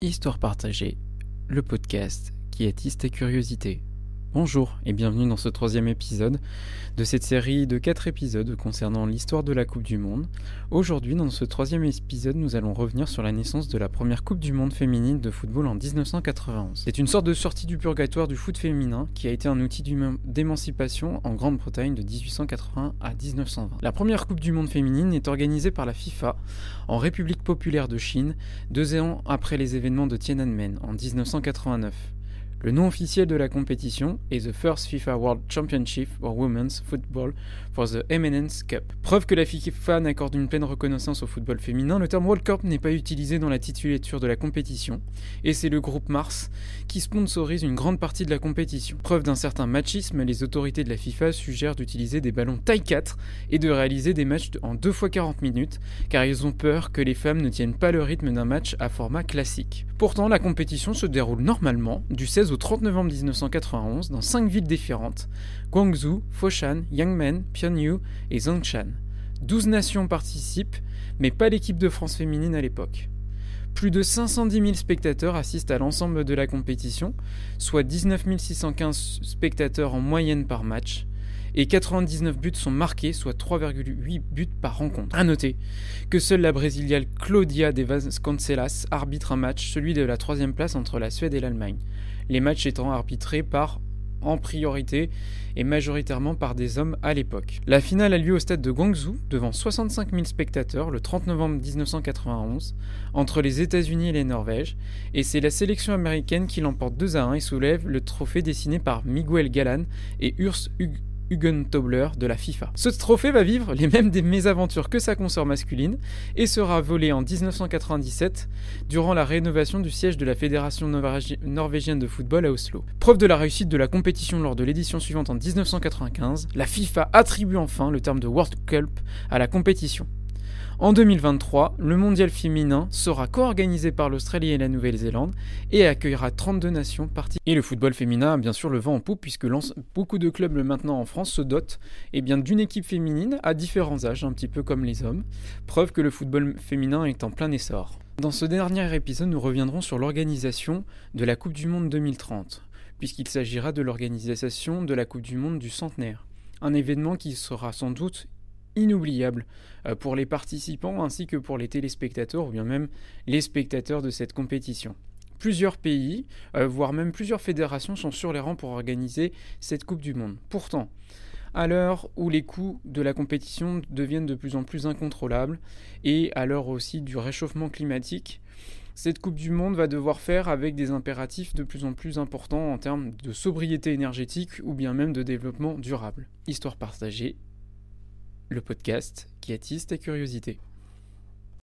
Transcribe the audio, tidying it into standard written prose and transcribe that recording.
Histoire partagée, le podcast qui attise ta curiosité. Bonjour et bienvenue dans ce 3e épisode de cette série de 4 épisodes concernant l'histoire de la Coupe du Monde. Aujourd'hui, dans ce 3e épisode, nous allons revenir sur la naissance de la première Coupe du Monde féminine de football en 1991. C'est une sorte de sortie du purgatoire du foot féminin qui a été un outil d'émancipation en Grande-Bretagne de 1880 à 1920. La première Coupe du Monde féminine est organisée par la FIFA en République populaire de Chine 2 ans après les événements de Tiananmen en 1989. Le nom officiel de la compétition est The First FIFA World Championship for Women's Football for the Eminence Cup. Preuve que la FIFA n'accorde une pleine reconnaissance au football féminin, le terme World Cup n'est pas utilisé dans la titulature de la compétition, et c'est le groupe Mars qui sponsorise une grande partie de la compétition. Preuve d'un certain machisme, les autorités de la FIFA suggèrent d'utiliser des ballons taille 4 et de réaliser des matchs en 2 fois 40 minutes, car ils ont peur que les femmes ne tiennent pas le rythme d'un match à format classique. Pourtant, la compétition se déroule normalement du 16 au 30 novembre 1991 dans 5 villes différentes, Guangzhou, Foshan, Yangmen, Pyeongju et Zhongshan. 12 nations participent, mais pas l'équipe de France féminine à l'époque. Plus de 510 000 spectateurs assistent à l'ensemble de la compétition, soit 19 615 spectateurs en moyenne par match, et 99 buts sont marqués, soit 3,8 buts par rencontre. A noter que seule la Brésilienne Claudia de Vasconcelos arbitre un match, celui de la 3e place entre la Suède et l'Allemagne. Les matchs étant arbitrés en priorité et majoritairement par des hommes à l'époque. La finale a lieu au stade de Guangzhou, devant 65 000 spectateurs, le 30 novembre 1991, entre les États-Unis et les Norvèges, et c'est la sélection américaine qui l'emporte 2-1 et soulève le trophée dessiné par Miguel Galán et Urs Hugentobler de la FIFA. Ce trophée va vivre les mêmes mésaventures que sa consort masculine et sera volé en 1997 durant la rénovation du siège de la Fédération norvégienne de football à Oslo. Preuve de la réussite de la compétition lors de l'édition suivante en 1995, la FIFA attribue enfin le terme de World Cup à la compétition. En 2023, le mondial féminin sera co-organisé par l'Australie et la Nouvelle-Zélande et accueillera 32 nations parties. Et le football féminin a bien sûr le vent en poupe puisque beaucoup de clubs maintenant en France se dotent d'une équipe féminine à différents âges, un petit peu comme les hommes. Preuve que le football féminin est en plein essor. Dans ce dernier épisode, nous reviendrons sur l'organisation de la Coupe du Monde 2030, puisqu'il s'agira de l'organisation de la Coupe du Monde du centenaire. Un événement qui sera sans doute inoubliable pour les participants ainsi que pour les téléspectateurs ou bien même les spectateurs de cette compétition. Plusieurs pays, voire même plusieurs fédérations sont sur les rangs pour organiser cette Coupe du Monde. Pourtant, à l'heure où les coûts de la compétition deviennent de plus en plus incontrôlables et à l'heure aussi du réchauffement climatique, cette Coupe du Monde va devoir faire avec des impératifs de plus en plus importants en termes de sobriété énergétique ou bien même de développement durable. Histoire partagée, le podcast qui attise ta curiosité.